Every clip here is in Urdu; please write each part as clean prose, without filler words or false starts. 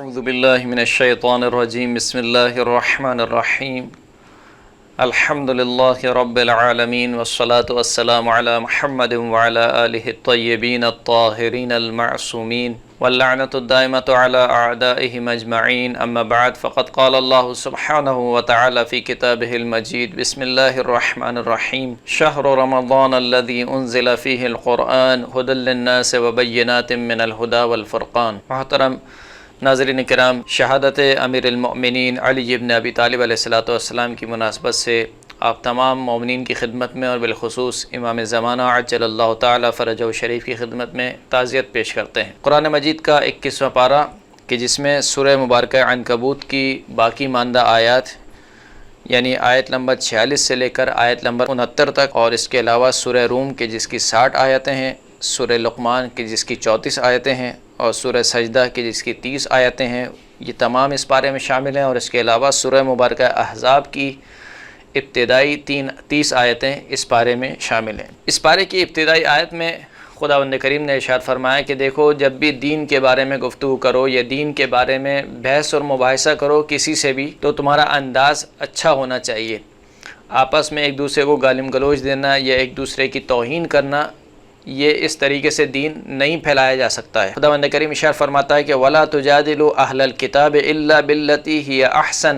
اعوذ باللہ من الشیطان الرجیم بسم اللہ الرحمن الرحیم الحمد للہ رب العالمین والصلاة والسلام علی محمد وعلی آلہ الطیبین الطاہرین المعصومین واللعنۃ الدائمۃ علی اعدائہم اجمعین اما بعد فقد قال اللہ سبحانہ وتعالی فی کتابہ المجید بسم اللہ الرحمن الرحیم شہر رمضان الذی انزل فیہ القرآن ھدی للناس وبینات من الھدی والفرقان۔ محترم ناظرین کرام، شہادت امیر المؤمنین علی بن ابی طالب علیہ السلام کی مناسبت سے آپ تمام مومنین کی خدمت میں اور بالخصوص امام زمانہ عجل اللہ تعالی فرجہ شریف کی خدمت میں تعزیت پیش کرتے ہیں۔ قرآن مجید کا 21واں پارہ کہ جس میں سورہ مبارکہ عنکبوت کی باقی ماندہ آیات یعنی آیت نمبر 46 سے لے کر آیت نمبر 69 تک، اور اس کے علاوہ سورہ روم کے جس کی 60 آیتیں ہیں، سورہ لقمان کی جس کی 34 آیتیں ہیں، اور سورہ سجدہ کی جس کی 30 آیتیں ہیں، یہ تمام اس پارے میں شامل ہیں۔ اور اس کے علاوہ سورہ مبارکہ احزاب کی ابتدائی 30 آیتیں اس پارے میں شامل ہیں۔ اس پارے کی ابتدائی آیت میں خداوند کریم نے ارشاد فرمایا کہ دیکھو، جب بھی دین کے بارے میں گفتگو کرو یا دین کے بارے میں بحث اور مباحثہ کرو کسی سے بھی، تو تمہارا انداز اچھا ہونا چاہیے۔ آپس میں ایک دوسرے کو گالم گلوچ دینا یا ایک دوسرے کی توہین کرنا، یہ اس طریقے سے دین نہیں پھیلایا جا سکتا ہے۔ خداوند کریم ارشاد فرماتا ہے کہ وَلَا تُجَادِلُوا أَهْلَ الْكِتَابِ إِلَّا بِالَّتِي هِيَ أَحْسَنُ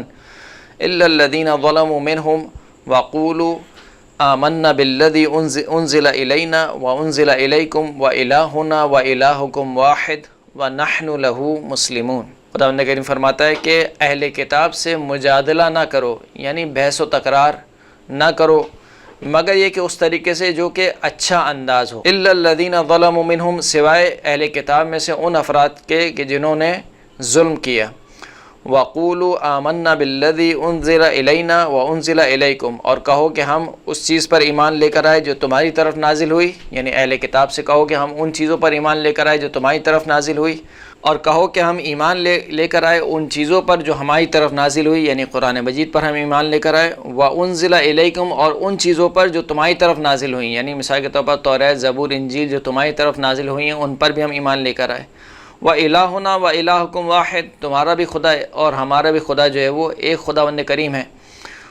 إِلَّا الَّذِينَ ظَلَمُوا مِنْهُمْ وَقُولُوا آمَنَّا بِالَّذِي أُنزِلَ إِلَيْنَا وَأُنزِلَ إِلَيْكُمْ وَإِلَٰهُنَا وَإِلَٰهُكُمْ وَاحِدٌ وَنَحْنُ لَهُ مُسْلِمُونَ۔ خداوند کریم فرماتا ہے کہ اہل کتاب سے مجادلہ نہ کرو، یعنی بحث و تکرار نہ کرو، مگر یہ کہ اس طریقے سے جو کہ اچھا انداز ہو۔ الا الذین ظلموا منہم، سوائے اہل کتاب میں سے ان افراد کے کہ جنہوں نے ظلم کیا۔ وقولوا آمنا بالذی انزل الینا وانزل الیکم، اور کہو کہ ہم اس چیز پر ایمان لے کر آئے جو تمہاری طرف نازل ہوئی، یعنی اہل کتاب سے کہو کہ ہم ان چیزوں پر ایمان لے کر آئے جو تمہاری طرف نازل ہوئی، اور کہو کہ ہم ایمان لے کر آئے ان چیزوں پر جو ہماری طرف نازل ہوئی، یعنی قرآن مجید پر ہم ایمان لے کر آئے۔ وَأُنزِلَ إِلَيْكُمْ، اور ان چیزوں پر جو تمہاری طرف نازل ہوئی، یعنی مثال کے طور پر توریت، زبور، انجیل جو تمہاری طرف نازل ہوئی ہیں ان پر بھی ہم ایمان لے کر آئے۔ وَإِلَٰهُنَا وَإِلَٰهُكُمْ وَاحِدٌ، تمہارا بھی خدا اور ہمارا بھی خدا جو ہے وہ ایک خداوند کریم ہے۔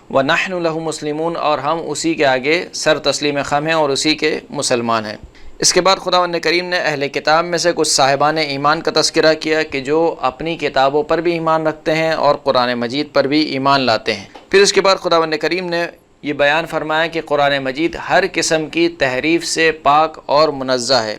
وَنَحْنُ لَهُ مُسْلِمُونَ، اور ہم اسی کے آگے سر تسلیم خم ہیں اور اسی کے مسلمان ہیں۔ اس کے بعد خداوند کریم نے اہل کتاب میں سے کچھ صاحبان ایمان کا تذکرہ کیا کہ جو اپنی کتابوں پر بھی ایمان رکھتے ہیں اور قرآن مجید پر بھی ایمان لاتے ہیں۔ پھر اس کے بعد خداوند کریم نے یہ بیان فرمایا کہ قرآن مجید ہر قسم کی تحریف سے پاک اور منزہ ہے۔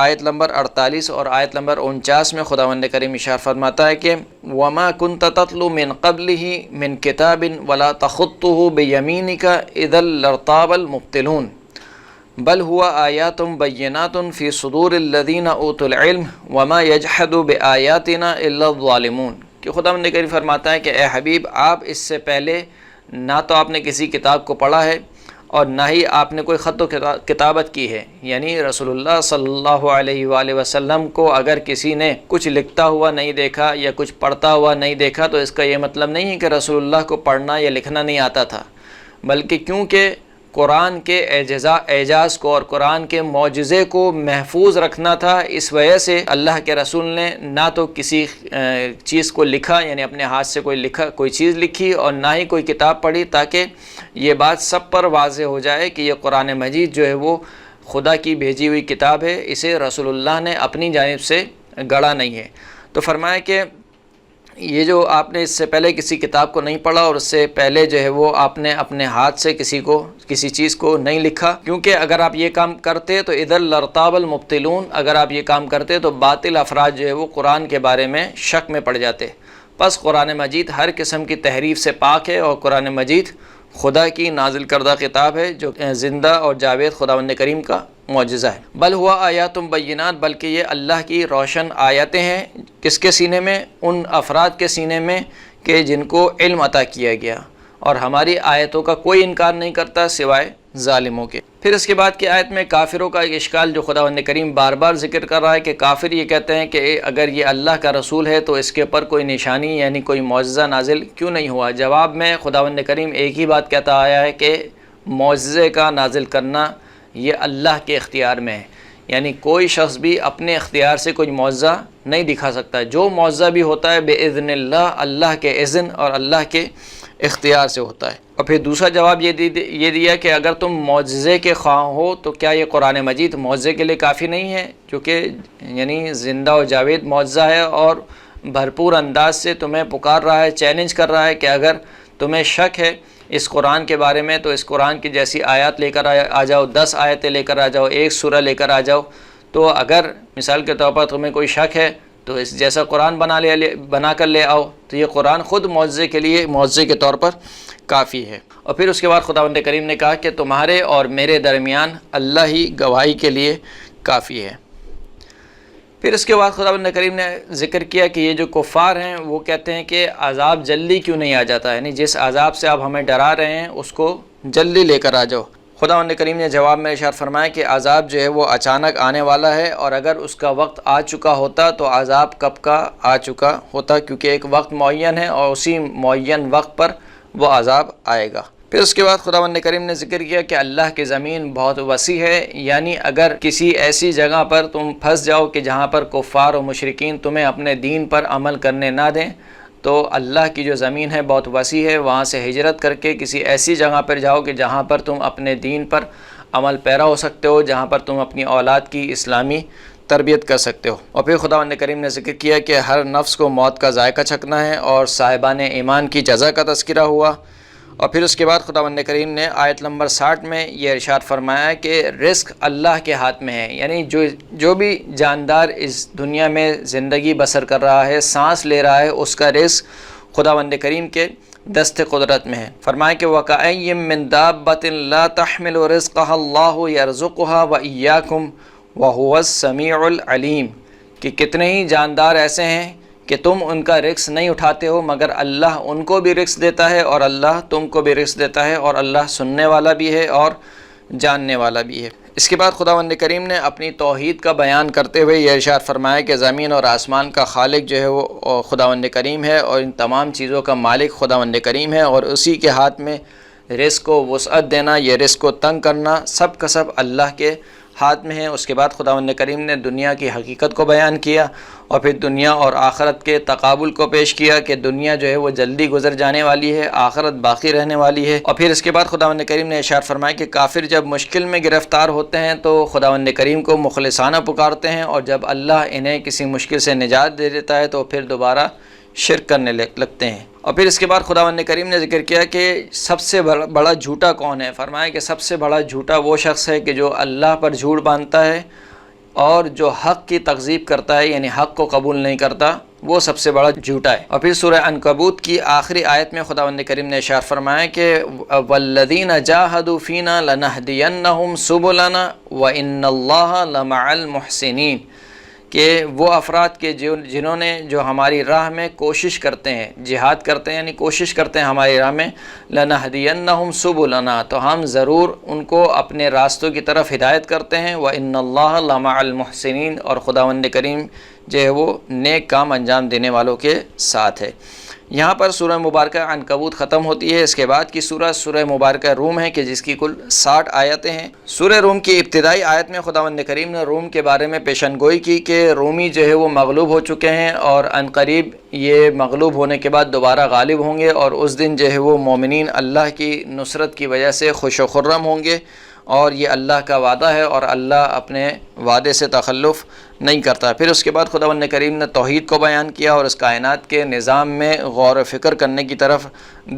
آیت نمبر 48 اور آیت نمبر 49 میں خداوند کریم ارشاد فرماتا ہے کہ وَمَا كُنْتَ تَتْلُو مِنْ قَبْلِهِ مِنْ كِتَابٍ وَلَا تَخُطُّهُ بِيَمِينِكَ إِذًا لَارْتَابَ الْمُبْطِلُونَ بل ہوا آیات بینات فی صدور الذین اوتوا العلم وما یجحد بآیاتنا الا الظالمون، کہ خداوند کریم فرماتا ہے کہ اے حبیب، آپ اس سے پہلے نہ تو آپ نے کسی کتاب کو پڑھا ہے اور نہ ہی آپ نے کوئی خط و کتابت کی ہے، یعنی رسول اللہ صلی اللہ علیہ وآلہ وسلم کو اگر کسی نے کچھ لکھتا ہوا نہیں دیکھا یا کچھ پڑھتا ہوا نہیں دیکھا تو اس کا یہ مطلب نہیں ہے کہ رسول اللہ کو پڑھنا یا لکھنا نہیں آتا تھا، بلکہ کیونکہ قرآن کے اعجاز کو اور قرآن کے معجزے کو محفوظ رکھنا تھا، اس وجہ سے اللہ کے رسول نے نہ تو کسی چیز کو لکھا، یعنی اپنے ہاتھ سے کوئی چیز لکھی، اور نہ ہی کوئی کتاب پڑھی، تاکہ یہ بات سب پر واضح ہو جائے کہ یہ قرآن مجید جو ہے وہ خدا کی بھیجی ہوئی کتاب ہے، اسے رسول اللہ نے اپنی جانب سے گڑھا نہیں ہے۔ تو فرمایا کہ یہ جو آپ نے اس سے پہلے کسی کتاب کو نہیں پڑھا اور اس سے پہلے جو ہے وہ آپ نے اپنے ہاتھ سے کسی چیز کو نہیں لکھا، کیونکہ اگر آپ یہ کام کرتے تو اِذًا لَارْتَابَ الْمُبْطِلُونَ، اگر آپ یہ کام کرتے تو باطل افراد جو ہے وہ قرآن کے بارے میں شک میں پڑ جاتے۔ پس قرآن مجید ہر قسم کی تحریف سے پاک ہے، اور قرآن مجید خدا کی نازل کردہ کتاب ہے جو زندہ اور جاوید خداوند کریم کا معجزہ ہے۔ بل ہوا آیات بینات، بلکہ یہ اللہ کی روشن آیتیں ہیں، کس کے سینے میں؟ ان افراد کے سینے میں کہ جن کو علم عطا کیا گیا، اور ہماری آیتوں کا کوئی انکار نہیں کرتا سوائے ظالموں کے۔ پھر اس کے بعد کی آیت میں کافروں کا ایک اشکال جو خداوند کریم بار بار ذکر کر رہا ہے کہ کافر یہ کہتے ہیں کہ اگر یہ اللہ کا رسول ہے تو اس کے اوپر کوئی نشانی یعنی کوئی معجزہ نازل کیوں نہیں ہوا؟ جواب میں خداوند کریم ایک ہی بات کہتا آیا ہے کہ معجزے کا نازل کرنا یہ اللہ کے اختیار میں ہے، یعنی کوئی شخص بھی اپنے اختیار سے کوئی معجزہ نہیں دکھا سکتا، جو معجزہ بھی ہوتا ہے بِإِذْنِ اللہ، اللہ کے اذن اور اللہ کے اختیار سے ہوتا ہے۔ اور پھر دوسرا جواب یہ دیا کہ اگر تم معجزے کے خواہ ہو تو کیا یہ قرآن مجید معجزے کے لیے کافی نہیں ہے، جو کہ یعنی زندہ و جاوید معجزہ ہے اور بھرپور انداز سے تمہیں پکار رہا ہے، چیلنج کر رہا ہے کہ اگر تمہیں شک ہے اس قرآن کے بارے میں تو اس قرآن کی جیسی آیات لے کر آ جاؤ، 10 آیتیں لے کر آ جاؤ، ایک سورہ لے کر آ جاؤ۔ تو اگر مثال کے طور پر تمہیں کوئی شک ہے تو اس جیسا قرآن بنا کر لے آؤ، تو یہ قرآن خود معجزے کے طور پر کافی ہے۔ اور پھر اس کے بعد خداوند کریم نے کہا کہ تمہارے اور میرے درمیان اللہ ہی گواہی کے لیے کافی ہے۔ پھر اس کے بعد خداوند کریم نے ذکر کیا کہ یہ جو کفار ہیں وہ کہتے ہیں کہ عذاب جلدی کیوں نہیں آ جاتا، یعنی جس عذاب سے آپ ہمیں ڈرا رہے ہیں اس کو جلدی لے کر آ جاؤ۔ خداوند کریم نے جواب میں ارشاد فرمایا کہ عذاب جو ہے وہ اچانک آنے والا ہے، اور اگر اس کا وقت آ چکا ہوتا تو عذاب کب کا آ چکا ہوتا، کیونکہ ایک وقت معین ہے اور اسی معین وقت پر وہ عذاب آئے گا۔ پھر اس کے بعد خداوند کریم نے ذکر کیا کہ اللہ کی زمین بہت وسیع ہے، یعنی اگر کسی ایسی جگہ پر تم پھنس جاؤ کہ جہاں پر کفار و مشرکین تمہیں اپنے دین پر عمل کرنے نہ دیں، تو اللہ کی جو زمین ہے بہت وسیع ہے، وہاں سے ہجرت کر کے کسی ایسی جگہ پر جاؤ کہ جہاں پر تم اپنے دین پر عمل پیرا ہو سکتے ہو، جہاں پر تم اپنی اولاد کی اسلامی تربیت کر سکتے ہو۔ اور پھر خداوند کریم نے ذکر کیا کہ ہر نفس کو موت کا ذائقہ چکھنا ہے، اور صاحبان ایمان کی جزا کا تذکرہ ہوا۔ اور پھر اس کے بعد خداوند کریم نے آیت نمبر 60 میں یہ ارشاد فرمایا کہ رزق اللہ کے ہاتھ میں ہے، یعنی جو بھی جاندار اس دنیا میں زندگی بسر کر رہا ہے، سانس لے رہا ہے، اس کا رزق خداوند کریم کے دست قدرت میں ہے۔ فرمایا کہ وَكَأَيٍّ مِّن دَابَّةٍ لَا تَحْمِلُ رِزْقَهَا اللَّهُ يَرْزُقُهَا وَإِيَّاكُمْ وَهُوَ السَّمِيعُ الْعَلِيمُ، کہ کتنے ہی جاندار ایسے ہیں کہ تم ان کا رزق نہیں اٹھاتے ہو، مگر اللہ ان کو بھی رزق دیتا ہے اور اللہ تم کو بھی رزق دیتا ہے، اور اللہ سننے والا بھی ہے اور جاننے والا بھی ہے۔ اس کے بعد خداوند کریم نے اپنی توحید کا بیان کرتے ہوئے یہ ارشاد فرمایا کہ زمین اور آسمان کا خالق جو ہے وہ خداوند کریم ہے، اور ان تمام چیزوں کا مالک خداوند کریم ہے، اور اسی کے ہاتھ میں رزق کو وسعت دینا، یہ رزق کو تنگ کرنا، سب کا سب اللہ کے ہاتھ میں ہے۔ اس کے بعد خداوند کریم نے دنیا کی حقیقت کو بیان کیا، اور پھر دنیا اور آخرت کے تقابل کو پیش کیا کہ دنیا جو ہے وہ جلدی گزر جانے والی ہے، آخرت باقی رہنے والی ہے۔ اور پھر اس کے بعد خداوند کریم نے ارشاد فرمایا کہ کافر جب مشکل میں گرفتار ہوتے ہیں تو خداوند کریم کو مخلصانہ پکارتے ہیں، اور جب اللہ انہیں کسی مشکل سے نجات دے دیتا ہے تو پھر دوبارہ شرک کرنے لگتے ہیں۔ اور پھر اس کے بعد خداوند کریم نے ذکر کیا کہ سب سے بڑا جھوٹا کون ہے۔ فرمایا کہ سب سے بڑا جھوٹا وہ شخص ہے کہ جو اللہ پر جھوٹ باندھتا ہے اور جو حق کی تکذیب کرتا ہے، یعنی حق کو قبول نہیں کرتا، وہ سب سے بڑا جھوٹا ہے۔ اور پھر سورہ عنکبوت کی آخری آیت میں خداوند کریم نے ارشاد فرمایا کہ وَالَّذِينَ جَاهَدُوا فِينَا لَنَهْدِيَنَّهُمْ سُبُلَنَا وَإِنَّ اللَّهَ لَمَعَ الْمُحْسِنِينَ، کہ وہ افراد کے جنہوں نے جو ہماری راہ میں کوشش کرتے ہیں، جہاد کرتے ہیں یعنی کوشش کرتے ہیں ہماری راہ میں، لَنَهْدِيَنَّهُمْ سُبُلَنَا، تو ہم ضرور ان کو اپنے راستوں کی طرف ہدایت کرتے ہیں، وَإِنَّ اللَّهَ لَمَعَ الْمُحْسِنِينَ، اور خداوند کریم جو ہے وہ نیک کام انجام دینے والوں کے ساتھ ہے۔ یہاں پر سورہ مبارکہ عنکبوت ختم ہوتی ہے۔ اس کے بعد کی سورہ مبارکہ روم ہے کہ جس کی کل 60 آیتیں ہیں۔ سورہ روم کی ابتدائی آیت میں خداوند کریم نے روم کے بارے میں پیشن گوئی کی کہ رومی جو ہے وہ مغلوب ہو چکے ہیں، اور عنقریب یہ مغلوب ہونے کے بعد دوبارہ غالب ہوں گے، اور اس دن جو ہے وہ مومنین اللہ کی نصرت کی وجہ سے خوش و خرم ہوں گے، اور یہ اللہ کا وعدہ ہے اور اللہ اپنے وعدے سے تخلف نہیں کرتا۔ پھر اس کے بعد خداوند کریم نے توحید کو بیان کیا اور اس کائنات کے نظام میں غور و فکر کرنے کی طرف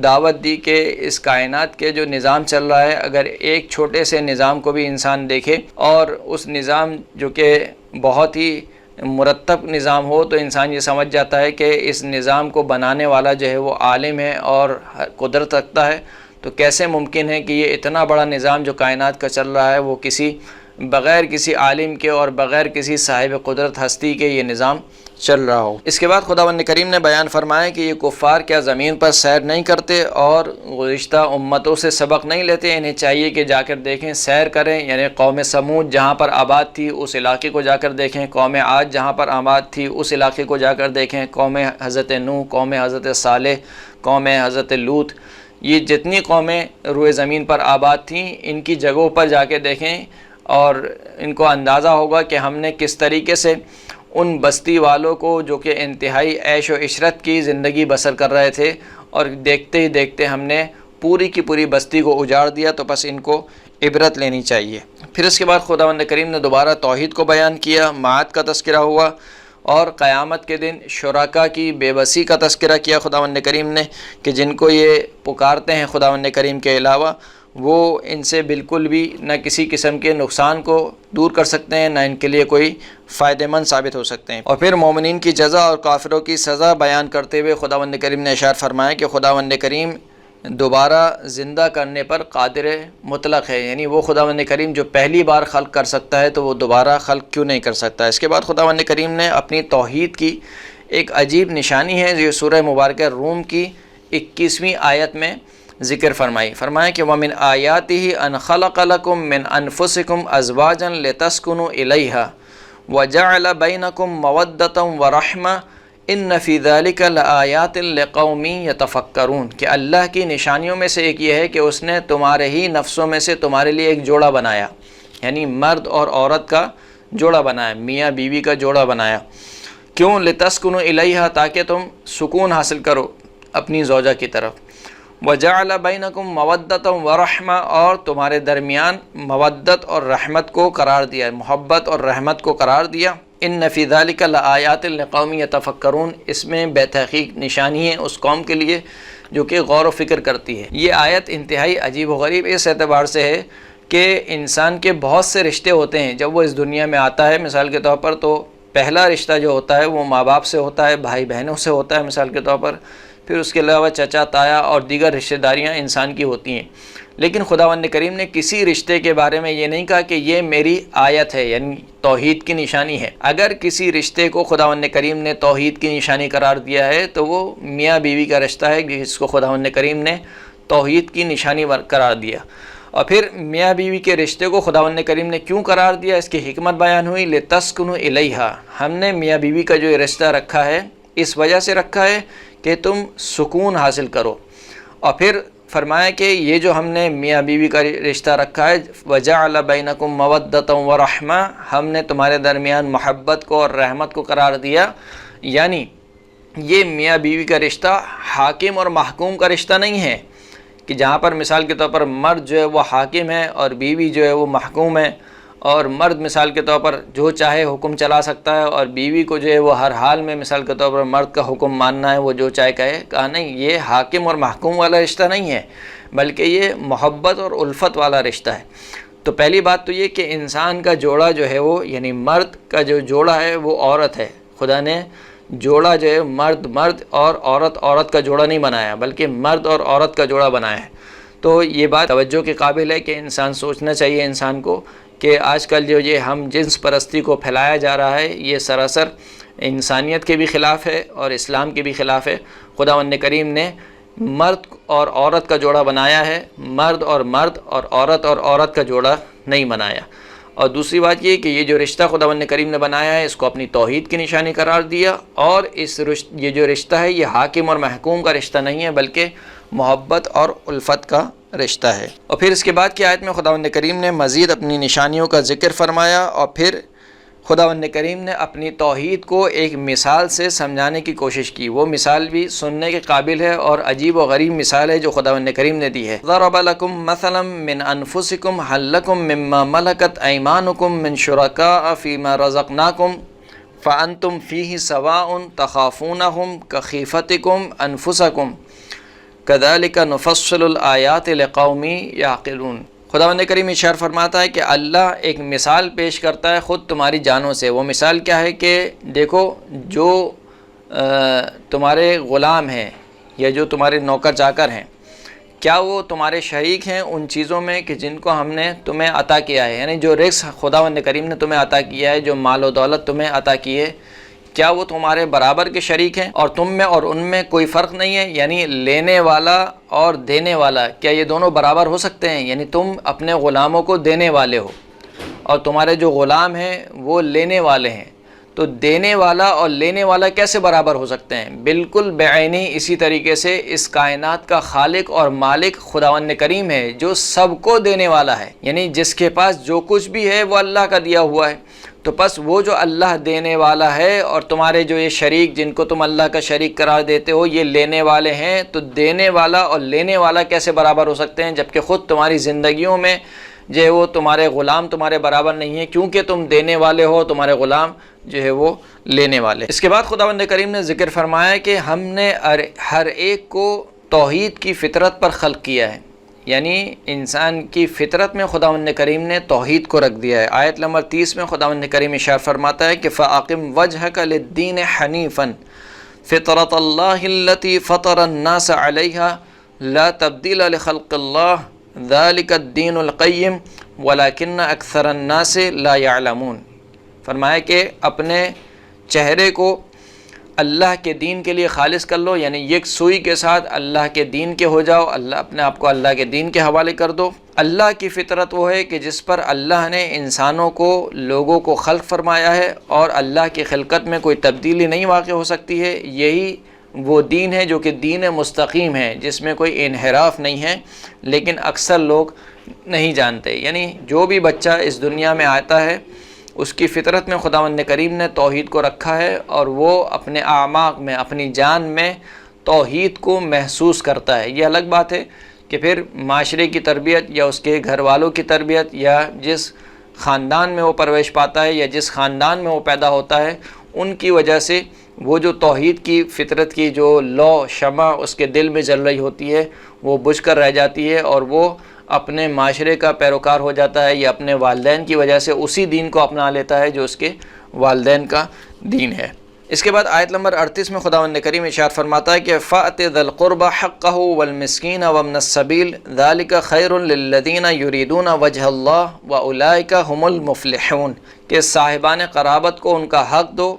دعوت دی کہ اس کائنات کے جو نظام چل رہا ہے، اگر ایک چھوٹے سے نظام کو بھی انسان دیکھے اور اس نظام جو کہ بہت ہی مرتب نظام ہو، تو انسان یہ سمجھ جاتا ہے کہ اس نظام کو بنانے والا جو ہے وہ عالم ہے اور قدرت رکھتا ہے۔ تو کیسے ممکن ہے کہ یہ اتنا بڑا نظام جو کائنات کا چل رہا ہے وہ بغیر کسی عالم کے اور بغیر کسی صاحب قدرت ہستی کے یہ نظام چل رہا ہو۔ اس کے بعد خداوند کریم نے بیان فرمایا کہ یہ کفار کیا زمین پر سیر نہیں کرتے اور گزشتہ امتوں سے سبق نہیں لیتے؟ انہیں چاہیے کہ جا کر دیکھیں، سیر کریں، یعنی قوم سمود جہاں پر آباد تھی اس علاقے کو جا کر دیکھیں، قوم عاد جہاں پر آباد تھی اس علاقے کو جا کر دیکھیں، قوم حضرت نوح، قوم حضرت صالح، قوم حضرت لوط، یہ جتنی قومیں روئے زمین پر آباد تھیں ان کی جگہوں پر جا کے دیکھیں، اور ان کو اندازہ ہوگا کہ ہم نے کس طریقے سے ان بستی والوں کو جو کہ انتہائی عیش و عشرت کی زندگی بسر کر رہے تھے اور دیکھتے ہی دیکھتے ہم نے پوری کی پوری بستی کو اجاڑ دیا، تو بس ان کو عبرت لینی چاہیے۔ پھر اس کے بعد خداوند کریم نے دوبارہ توحید کو بیان کیا، معاد کا تذکرہ ہوا، اور قیامت کے دن شرکا کی بے بسی کا تذکرہ کیا خداوند کریم نے کہ جن کو یہ پکارتے ہیں خداوند کریم کے علاوہ، وہ ان سے بالکل بھی نہ کسی قسم کے نقصان کو دور کر سکتے ہیں، نہ ان کے لیے کوئی فائدہ مند ثابت ہو سکتے ہیں۔ اور پھر مومنین کی جزا اور کافروں کی سزا بیان کرتے ہوئے خداوند کریم نے ارشاد فرمایا کہ خداوند کریم دوبارہ زندہ کرنے پر قادر مطلق ہے، یعنی وہ خداوند کریم جو پہلی بار خلق کر سکتا ہے تو وہ دوبارہ خلق کیوں نہیں کر سکتا۔ اس کے بعد خداوند کریم نے اپنی توحید کی ایک عجیب نشانی ہے جو سورہ مبارکہ روم کی 21ویں آیت میں ذکر فرمایا کہ وَمِنْ آیَاتِهِ أَنْ خَلَقَ لَكُم مِّنْ أَنفُسِكُمْ أَزْوَاجًا لِتَسْكُنُوا إِلَيْهَا وَجَعَلَ بَيْنَكُم مَّوَدَّةً وَرَحْمَةً إِنَّ فِي ذَلِكَ لَآيَاتٍ لِقَوْمٍ يَتَفَكَّرُونَ کہ اللہ کی نشانیوں میں سے ایک یہ ہے کہ اس نے تمہارے ہی نفسوں میں سے تمہارے لیے ایک جوڑا بنایا، یعنی مرد اور عورت کا جوڑا بنایا، میاں بیوی کا جوڑا بنایا۔ کیوں؟ لِتَسْكُنُوا إِلَيْهَا تاکہ تم سکون حاصل کرو اپنی زوجہ کی طرف۔ وَجَعَلَ بَيْنَكُم مَّوَدَّةً وَرَحْمَةً اور تمہارے درمیان مودت اور رحمت کو قرار دیا، محبت اور رحمت کو قرار دیا۔ إِنَّ فِي ذَلِكَ لَآيَاتٍ لِقَوْمٍ يَتَفَكَّرُونَ اس میں بے تحقیق نشانی ہے اس قوم کے لیے جو کہ غور و فکر کرتی ہے۔ یہ آیت انتہائی عجیب و غریب اس اعتبار سے ہے کہ انسان کے بہت سے رشتے ہوتے ہیں جب وہ اس دنیا میں آتا ہے، مثال کے طور پر تو پہلا رشتہ جو ہوتا ہے وہ ماں باپ سے ہوتا ہے، بھائی بہنوں سے ہوتا ہے مثال کے طور پر، پھر اس کے علاوہ چچا تایا اور دیگر رشتہ داریاں انسان کی ہوتی ہیں۔ لیکن خداوند کریم نے کسی رشتے کے بارے میں یہ نہیں کہا کہ یہ میری آیت ہے، یعنی توحید کی نشانی ہے۔ اگر کسی رشتے کو خداوند کریم نے توحید کی نشانی قرار دیا ہے تو وہ میاں بیوی کا رشتہ ہے جس کو خداوند کریم نے توحید کی نشانی قرار دیا۔ اور پھر میاں بیوی کے رشتے کو خداوند کریم نے کیوں قرار دیا، اس کی حکمت بیان ہوئی، لِتَسْكُنُوا إِلَيْهَا ہم نے میاں بیوی کا جو یہ رشتہ رکھا ہے اس وجہ سے رکھا ہے کہ تم سکون حاصل کرو۔ اور پھر فرمایا کہ یہ جو ہم نے میاں بیوی کا رشتہ رکھا ہے وَجَعَلَ بَيْنَكُم مَّوَدَّةً وَرَحْمَةً ہم نے تمہارے درمیان محبت کو اور رحمت کو قرار دیا، یعنی یہ میاں بیوی کا رشتہ حاکم اور محکوم کا رشتہ نہیں ہے کہ جہاں پر مثال کے طور پر مرد جو ہے وہ حاکم ہے اور بیوی جو ہے وہ محکوم ہے، اور مرد مثال کے طور پر جو چاہے حکم چلا سکتا ہے اور بیوی کو جو ہے وہ ہر حال میں مثال کے طور پر مرد کا حکم ماننا ہے، وہ جو چاہے کہے۔ کہا نہیں، یہ حاکم اور محکوم والا رشتہ نہیں ہے بلکہ یہ محبت اور الفت والا رشتہ ہے۔ تو پہلی بات تو یہ کہ انسان کا جوڑا جو ہے وہ یعنی مرد کا جو جوڑا ہے وہ عورت ہے۔ خدا نے جوڑا جو ہے مرد مرد اور عورت عورت کا جوڑا نہیں بنایا بلکہ مرد اور عورت کا جوڑا بنایا ہے۔ تو یہ بات توجہ کے قابل ہے کہ انسان سوچنا چاہیے انسان کو کہ آج کل جو یہ ہم جنس پرستی کو پھیلایا جا رہا ہے یہ سراسر انسانیت کے بھی خلاف ہے اور اسلام کے بھی خلاف ہے۔ خداوند کریم نے مرد اور عورت کا جوڑا بنایا ہے، مرد اور عورت کا جوڑا نہیں بنایا۔ اور دوسری بات یہ کہ یہ جو رشتہ خداوند کریم نے بنایا ہے اس کو اپنی توحید کی نشانی قرار دیا، اور یہ جو رشتہ ہے یہ حاکم اور محکوم کا رشتہ نہیں ہے بلکہ محبت اور الفت کا رشتہ ہے۔ اور پھر اس کے بعد کی آیت میں خداوند کریم نے مزید اپنی نشانیوں کا ذکر فرمایا، اور پھر خداوند کریم نے اپنی توحید کو ایک مثال سے سمجھانے کی کوشش کی۔ وہ مثال بھی سننے کے قابل ہے اور عجیب و غریب مثال ہے جو خداوند کریم نے دی ہے۔ ضَرَبَ لَكُم مَّثَلًا مِّنْ أَنفُسِكُمْ هَل لَّكُم مِّمَّا مَلَكَتْ أَيْمَانُكُم مِّن شُرَكَاءَ فِيمَا رَزَقْنَاكُمْ فَأَنتُمْ فِيهِ سَوَاءٌ تَخَافُونَهُمْ كَخِيفَتِكُمْ أَنفُسَكُمْ كَذَلِكَ نُفَصِّلُ الْآيَاتِ لِقَوْمٍ يَعْقِلُونَ۔ خداوند کریم ارشاد فرماتا ہے کہ اللہ ایک مثال پیش کرتا ہے خود تمہاری جانوں سے۔ وہ مثال کیا ہے کہ دیکھو جو تمہارے غلام ہیں یا جو تمہارے نوکر چاکر ہیں، کیا وہ تمہارے شریک ہیں ان چیزوں میں کہ جن کو ہم نے تمہیں عطا کیا ہے، یعنی جو رزق خداوند کریم نے تمہیں عطا کیا ہے، جو مال و دولت تمہیں عطا کی ہے، کیا وہ تمہارے برابر کے شریک ہیں؟ اور تم میں اور ان میں کوئی فرق نہیں ہے، یعنی لینے والا اور دینے والا کیا یہ دونوں برابر ہو سکتے ہیں؟ یعنی تم اپنے غلاموں کو دینے والے ہو اور تمہارے جو غلام ہیں وہ لینے والے ہیں، تو دینے والا اور لینے والا کیسے برابر ہو سکتے ہیں؟ بالکل بعینی اسی طریقے سے اس کائنات کا خالق اور مالک خداوند کریم ہے جو سب کو دینے والا ہے، یعنی جس کے پاس جو کچھ بھی ہے وہ اللہ کا دیا ہوا ہے۔ تو پس وہ جو اللہ دینے والا ہے اور تمہارے جو یہ شریک جن کو تم اللہ کا شریک قرار دیتے ہو یہ لینے والے ہیں، تو دینے والا اور لینے والا کیسے برابر ہو سکتے ہیں جبکہ خود تمہاری زندگیوں میں جو ہے وہ تمہارے غلام تمہارے برابر نہیں ہیں، کیونکہ تم دینے والے ہو، تمہارے غلام جو ہے وہ لینے والے۔ اس کے بعد خداوند کریم نے ذکر فرمایا کہ ہم نے ہر ایک کو توحید کی فطرت پر خلق کیا ہے، یعنی انسان کی فطرت میں خداوند کریم نے توحید کو رکھ دیا ہے۔ آیت نمبر 30 میں خداوند کریم ارشاد فرماتا ہے کہ فَأَقِمْ وَجْهَكَ لِلدِّينِ حَنِيفًا فِطْرَةَ اللَّهِ الَّتِي فَطَرَ النَّاسَ عَلَيْهَا لَا تَبْدِيلَ لِخَلْقِ اللَّهِ ذَلِكَ الدِّينُ الْقَيِّمُ وَلَكِنَّ أَكْثَرَ النَّاسِ لَا يَعْلَمُونَ۔ فرمایا کہ اپنے چہرے کو اللہ کے دین کے لیے خالص کر لو، یعنی یکسوئی کے ساتھ اللہ کے دین کے ہو جاؤ، اپنے آپ کو اللہ کے دین کے حوالے کر دو۔ اللہ کی فطرت وہ ہے کہ جس پر اللہ نے انسانوں کو، لوگوں کو خلق فرمایا ہے، اور اللہ کی خلقت میں کوئی تبدیلی نہیں واقع ہو سکتی ہے۔ یہی وہ دین ہے جو کہ دین مستقیم ہے، جس میں کوئی انحراف نہیں ہے، لیکن اکثر لوگ نہیں جانتے۔ یعنی جو بھی بچہ اس دنیا میں آتا ہے اس کی فطرت میں خداوند کریم نے توحید کو رکھا ہے، اور وہ اپنے اعماق میں، اپنی جان میں توحید کو محسوس کرتا ہے۔ یہ الگ بات ہے کہ پھر معاشرے کی تربیت یا اس کے گھر والوں کی تربیت یا جس خاندان میں وہ پرورش پاتا ہے یا جس خاندان میں وہ پیدا ہوتا ہے ان کی وجہ سے وہ جو توحید کی فطرت کی جو لو شمع اس کے دل میں جل رہی ہوتی ہے وہ بجھ کر رہ جاتی ہے، اور وہ اپنے معاشرے کا پیروکار ہو جاتا ہے یا اپنے والدین کی وجہ سے اسی دین کو اپنا لیتا ہے جو اس کے والدین کا دین ہے۔ اس کے بعد آیت نمبر 38 میں خداوند کریم ارشاد فرماتا ہے کہ فَأْتِ ذَا الْقُرْبَى حَقَّهُ وَالْمِسْكِينَ وَابْنَ السَّبِيلِ ذَلِكَ خَيْرٌ لِلَّذِينَ يُرِيدُونَ وَجْهَ اللَّهِ وَأُولَٰئِكَ هُمُ الْمُفْلِحُونَ کہ صاحبان قرابت کو ان کا حق دو،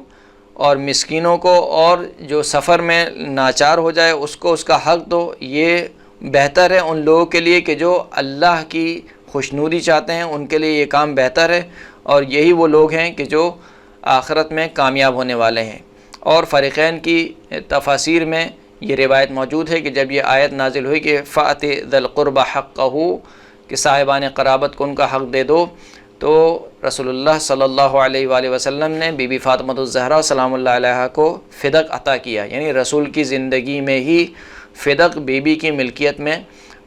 اور مسکینوں کو اور جو سفر میں ناچار ہو جائے اس کو اس کا حق دو۔ یہ بہتر ہے ان لوگوں کے لیے کہ جو اللہ کی خوشنودی چاہتے ہیں، ان کے لیے یہ کام بہتر ہے، اور یہی وہ لوگ ہیں کہ جو آخرت میں کامیاب ہونے والے ہیں۔ اور فریقین کی تفاسیر میں یہ روایت موجود ہے کہ جب یہ آیت نازل ہوئی کہ فَأْتِ ذَا الْقُرْبَى حَقَّهُ کہ صاحبان قرابت کو ان کا حق دے دو، تو رسول اللہ صلی اللہ علیہ وآلہ وسلم نے بی بی فاطمہ الزہرا سلام اللہ علیہا کو فدق عطا کیا، یعنی رسول کی زندگی میں ہی فدق بی بی کی ملکیت میں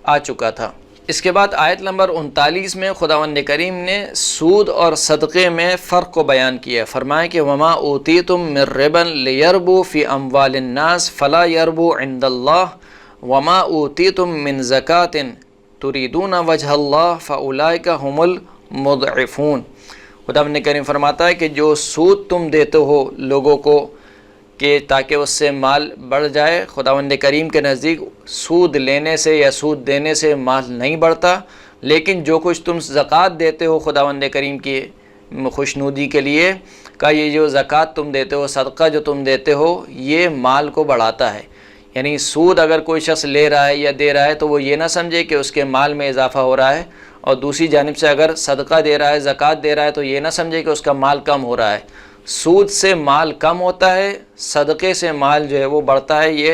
آ چکا تھا۔ اس کے بعد آیت نمبر 39 میں خداوند کریم نے سود اور صدقے میں فرق کو بیان کیا، فرمایا کہ وما اوتیتم من ربا لیربو فی اموال الناس فلا یربو عند اللہ وما اوتیتم من زکاۃ تریدون وجہ اللہ فاولئک هم المضعفون۔ خداوند کریم فرماتا ہے کہ جو سود تم دیتے ہو لوگوں کو کہ تاکہ اس سے مال بڑھ جائے، خداوند کریم کے نزدیک سود لینے سے یا سود دینے سے مال نہیں بڑھتا، لیکن جو کچھ تم زکوٰۃ دیتے ہو خداوند کریم کی خوشنودی کے لیے کا یہ جو زکوٰۃ تم دیتے ہو، صدقہ جو تم دیتے ہو، یہ مال کو بڑھاتا ہے۔ یعنی سود اگر کوئی شخص لے رہا ہے یا دے رہا ہے تو وہ یہ نہ سمجھے کہ اس کے مال میں اضافہ ہو رہا ہے، اور دوسری جانب سے اگر صدقہ دے رہا ہے، زکوٰۃ دے رہا ہے تو یہ نہ سمجھے کہ اس کا مال کم ہو رہا ہے۔ سود سے مال کم ہوتا ہے، صدقے سے مال جو ہے وہ بڑھتا ہے۔ یہ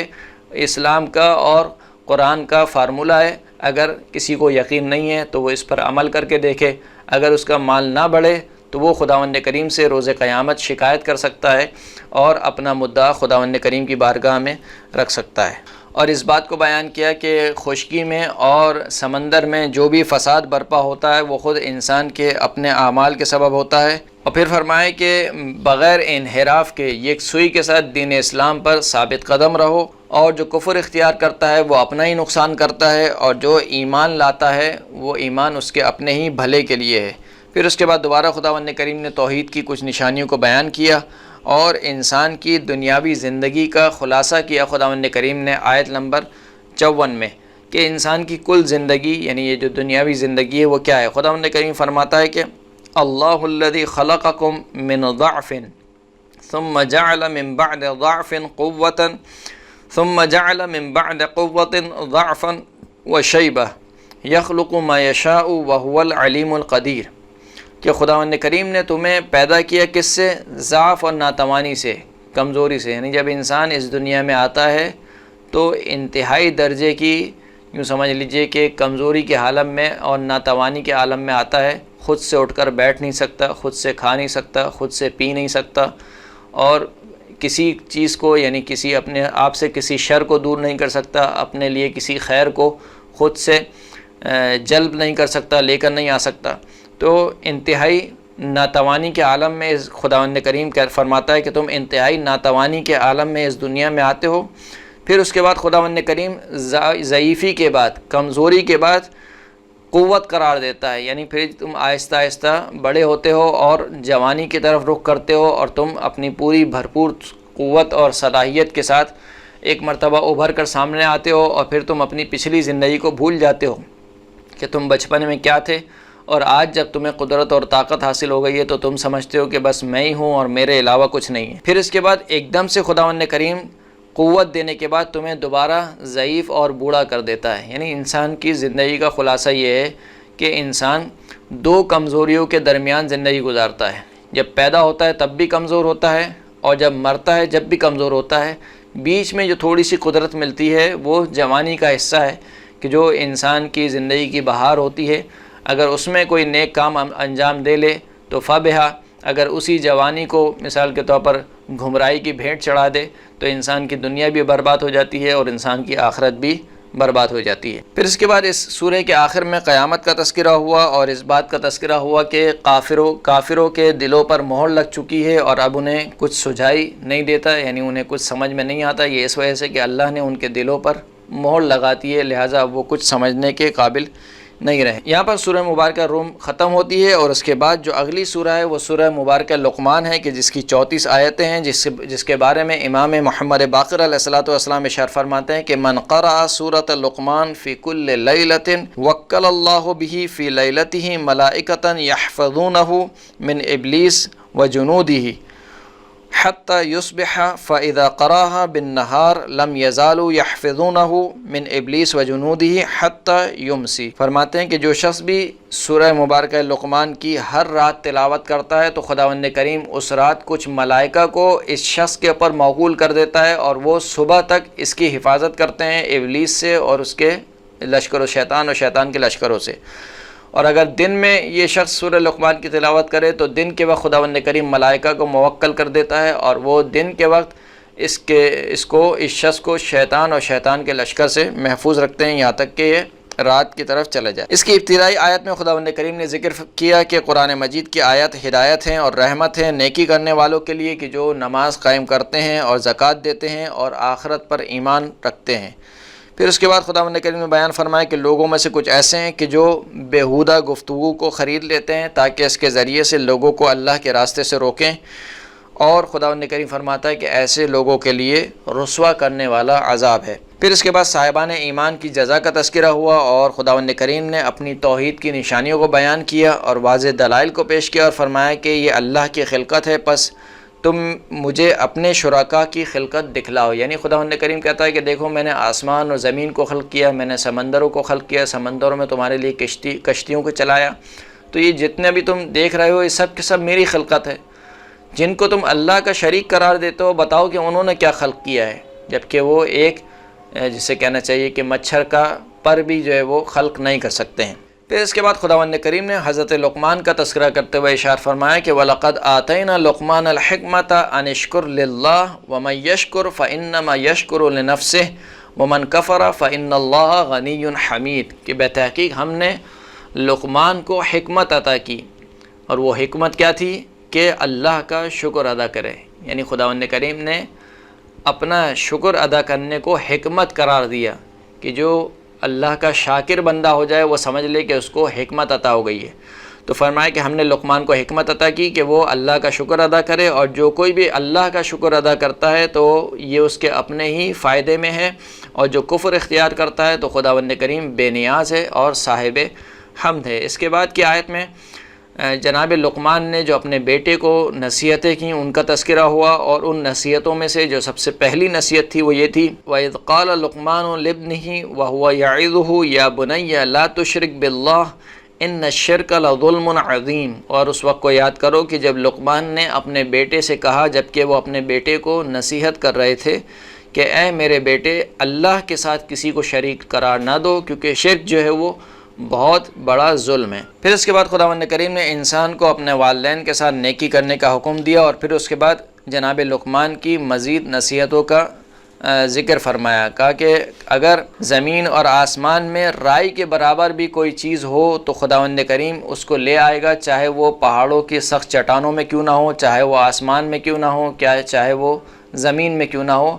اسلام کا اور قرآن کا فارمولہ ہے۔ اگر کسی کو یقین نہیں ہے تو وہ اس پر عمل کر کے دیکھے، اگر اس کا مال نہ بڑھے تو وہ خداوند کریم سے روز قیامت شکایت کر سکتا ہے اور اپنا مدعا خداوند کریم کی بارگاہ میں رکھ سکتا ہے۔ اور اس بات کو بیان کیا کہ خشکی میں اور سمندر میں جو بھی فساد برپا ہوتا ہے وہ خود انسان کے اپنے اعمال کے سبب ہوتا ہے، اور پھر فرمائے کہ بغیر انحراف کے یکسوئی کے ساتھ دین اسلام پر ثابت قدم رہو، اور جو کفر اختیار کرتا ہے وہ اپنا ہی نقصان کرتا ہے، اور جو ایمان لاتا ہے وہ ایمان اس کے اپنے ہی بھلے کے لیے ہے۔ پھر اس کے بعد دوبارہ خداوند کریم نے توحید کی کچھ نشانیوں کو بیان کیا اور انسان کی دنیاوی زندگی کا خلاصہ کیا خداوند کریم نے آیت نمبر 54 میں کہ انسان کی کل زندگی یعنی یہ جو دنیاوی زندگی ہے وہ کیا ہے۔ خداوند کریم فرماتا ہے کہ اللہ الذی خلقکم من ضعف ثم جعل من بعد ضعف قوة ثم جعل من بعد قوة ضعفا وشیبہ یخلق ما یشاء وهو العلیم القدیر۔ کہ خداوند کریم نے تمہیں پیدا کیا کس سے؟ ضعف اور ناتوانی سے، کمزوری سے. یعنی جب انسان اس دنیا میں آتا ہے تو انتہائی درجے کی، یوں سمجھ لیجئے کہ کمزوری کے عالم میں اور ناتوانی کے عالم میں آتا ہے. خود سے اٹھ کر بیٹھ نہیں سکتا، خود سے کھا نہیں سکتا، خود سے پی نہیں سکتا، اور کسی چیز کو یعنی کسی اپنے آپ سے کسی شر کو دور نہیں کر سکتا، اپنے لیے کسی خیر کو خود سے جلب نہیں کر سکتا، لے کر نہیں آ سکتا. تو انتہائی ناتوانی کے عالم میں خداوند کریم فرماتا ہے کہ تم انتہائی ناتوانی کے عالم میں اس دنیا میں آتے ہو. پھر اس کے بعد خداوند کریم ضعیفی کے بعد، کمزوری کے بعد قوت قرار دیتا ہے. یعنی پھر تم آہستہ آہستہ بڑے ہوتے ہو اور جوانی کی طرف رخ کرتے ہو، اور تم اپنی پوری بھرپور قوت اور صلاحیت کے ساتھ ایک مرتبہ ابھر کر سامنے آتے ہو، اور پھر تم اپنی پچھلی زندگی کو بھول جاتے ہو کہ تم بچپن میں کیا تھے، اور آج جب تمہیں قدرت اور طاقت حاصل ہو گئی ہے تو تم سمجھتے ہو کہ بس میں ہی ہوں اور میرے علاوہ کچھ نہیں ہے. پھر اس کے بعد ایک دم سے خداوند کریم قوت دینے کے بعد تمہیں دوبارہ ضعیف اور بوڑھا کر دیتا ہے. یعنی انسان کی زندگی کا خلاصہ یہ ہے کہ انسان دو کمزوریوں کے درمیان زندگی گزارتا ہے. جب پیدا ہوتا ہے تب بھی کمزور ہوتا ہے، اور جب مرتا ہے جب بھی کمزور ہوتا ہے. بیچ میں جو تھوڑی سی قدرت ملتی ہے وہ جوانی کا حصہ ہے، کہ جو انسان کی زندگی کی بہار ہوتی ہے. اگر اس میں کوئی نیک کام انجام دے لے تو فبہا، اگر اسی جوانی کو مثال کے طور پر گھمرائی کی بھیٹ چڑھا دے تو انسان کی دنیا بھی برباد ہو جاتی ہے اور انسان کی آخرت بھی برباد ہو جاتی ہے. پھر اس کے بعد اس سورہ کے آخر میں قیامت کا تذکرہ ہوا، اور اس بات کا تذکرہ ہوا کہ کافروں کے دلوں پر مہر لگ چکی ہے اور اب انہیں کچھ سجھائی نہیں دیتا، یعنی انہیں کچھ سمجھ میں نہیں آتا. یہ اس وجہ سے کہ اللہ نے ان کے دلوں پر مہر لگاتی ہے، لہٰذا وہ کچھ سمجھنے کے قابل نہیں رہے. یہاں پر سورہ مبارکہ روم ختم ہوتی ہے، اور اس کے بعد جو اگلی سورہ ہے وہ سورہ مبارکہ لقمان ہے، کہ جس کی 34 آیتیں ہیں، جس کے بارے میں امام محمد باقر علیہ السلام ارشاد فرماتے ہیں کہ من قرأ سورۃ لقمان فی کل لیلۃ وکل اللہ بہ فی لیلتہ ملائکۃ یحفظونہ من ابلیس وجنودہ حتی یصبح فاذا قراها بالنہار لم یزالوا یحفظونہ من ابلیس وجنودہ حتی یمسی. فرماتے ہیں کہ جو شخص بھی سورہ مبارکہ لقمان کی ہر رات تلاوت کرتا ہے تو خداوند کریم اس رات کچھ ملائکہ کو اس شخص کے اوپر موکول کر دیتا ہے، اور وہ صبح تک اس کی حفاظت کرتے ہیں ابلیس سے اور اس کے لشکر و شیطان کے لشکروں سے. اور اگر دن میں یہ شخص سورہ لقمان کی تلاوت کرے تو دن کے وقت خداوند کریم ملائکہ کو موکل کر دیتا ہے، اور وہ دن کے وقت اس شخص کو شیطان اور شیطان کے لشکر سے محفوظ رکھتے ہیں یہاں تک کہ یہ رات کی طرف چلا جائے. اس کی ابتدائی آیت میں خداوند کریم نے ذکر کیا کہ قرآن مجید کی آیت ہدایت ہیں اور رحمت ہیں نیکی کرنے والوں کے لیے، کہ جو نماز قائم کرتے ہیں اور زکوٰۃ دیتے ہیں اور آخرت پر ایمان رکھتے ہیں. پھر اس کے بعد خداوند کریم نے بیان فرمایا کہ لوگوں میں سے کچھ ایسے ہیں کہ جو بیہودہ گفتگو کو خرید لیتے ہیں تاکہ اس کے ذریعے سے لوگوں کو اللہ کے راستے سے روکیں، اور خداوند کریم فرماتا ہے کہ ایسے لوگوں کے لیے رسوا کرنے والا عذاب ہے. پھر اس کے بعد صاحبان ایمان کی جزا کا تذکرہ ہوا، اور خداوند کریم نے اپنی توحید کی نشانیوں کو بیان کیا اور واضح دلائل کو پیش کیا، اور فرمایا کہ یہ اللہ کی خلقت ہے، پس تم مجھے اپنے شرکا کی خلقت دکھلاؤ. یعنی خداوند کریم کہتا ہے کہ دیکھو میں نے آسمان اور زمین کو خلق کیا، میں نے سمندروں کو خلق کیا، سمندروں میں تمہارے لیے کشتیوں کو چلایا. تو یہ جتنے بھی تم دیکھ رہے ہو یہ سب کے سب میری خلقت ہے. جن کو تم اللہ کا شریک قرار دیتے ہو بتاؤ کہ انہوں نے کیا خلق کیا ہے، جبکہ وہ ایک جسے کہنا چاہیے کہ مچھر کا پر بھی جو ہے وہ خلق نہیں کر سکتے ہیں. پھر اس کے بعد خداوند کریم نے حضرت لقمان کا تذکرہ کرتے ہوئے ارشاد فرمایا کہ وَلَقَدْ آتَيْنَا لُقْمَانَ الْحِكْمَةَ أَنِ اشْكُرْ لِلَّهِ وَمَنْ يَشْكُرْ فَإِنَّمَا يَشْكُرُ لِنَفْسِهِ وَمَنْ كَفَرَ فَإِنَّ اللَّهَ غَنِيٌّ حَمِيدٌ. کہ بتحقیق ہم نے لقمان کو حکمت عطا کی، اور وہ حکمت کیا تھی کہ اللہ کا شکر ادا کرے. یعنی خداوند کریم نے اپنا شکر ادا کرنے کو حکمت قرار دیا، کہ جو اللہ کا شاکر بندہ ہو جائے وہ سمجھ لے کہ اس کو حکمت عطا ہو گئی ہے. تو فرمایا کہ ہم نے لقمان کو حکمت عطا کی کہ وہ اللہ کا شکر ادا کرے، اور جو کوئی بھی اللہ کا شکر ادا کرتا ہے تو یہ اس کے اپنے ہی فائدے میں ہے، اور جو کفر اختیار کرتا ہے تو خداوند کریم بے نیاز ہے اور صاحب حمد ہے. اس کے بعد کی آیت میں جناب لقمان نے جو اپنے بیٹے کو نصیحتیں کیں ان کا تذکرہ ہوا، اور ان نصیحتوں میں سے جو سب سے پہلی نصیحت تھی وہ یہ تھی وَإِذْ قَالَ لُقْمَانُ لِابْنِهِ وَهُوَ يَعِظُهُ يَا بُنَيَّ لَا تُشْرِكْ بِاللَّهِ ان الشرک لظلم عظیم، اور اس وقت کو یاد کرو کہ جب لقمان نے اپنے بیٹے سے کہا، جب کہ وہ اپنے بیٹے کو نصیحت کر رہے تھے کہ اے میرے بیٹے اللہ کے ساتھ کسی کو شریک قرار نہ دو، کیونکہ شرک جو ہے وہ بہت بڑا ظلم ہے۔ پھر اس کے بعد خداوند کریم نے انسان کو اپنے والدین کے ساتھ نیکی کرنے کا حکم دیا، اور پھر اس کے بعد جناب لقمان کی مزید نصیحتوں کا ذکر فرمایا، کہا کہ اگر زمین اور آسمان میں رائی کے برابر بھی کوئی چیز ہو تو خداوند کریم اس کو لے آئے گا، چاہے وہ پہاڑوں کی سخت چٹانوں میں کیوں نہ ہو، چاہے وہ آسمان میں کیوں نہ ہو، چاہے وہ زمین میں کیوں نہ ہو،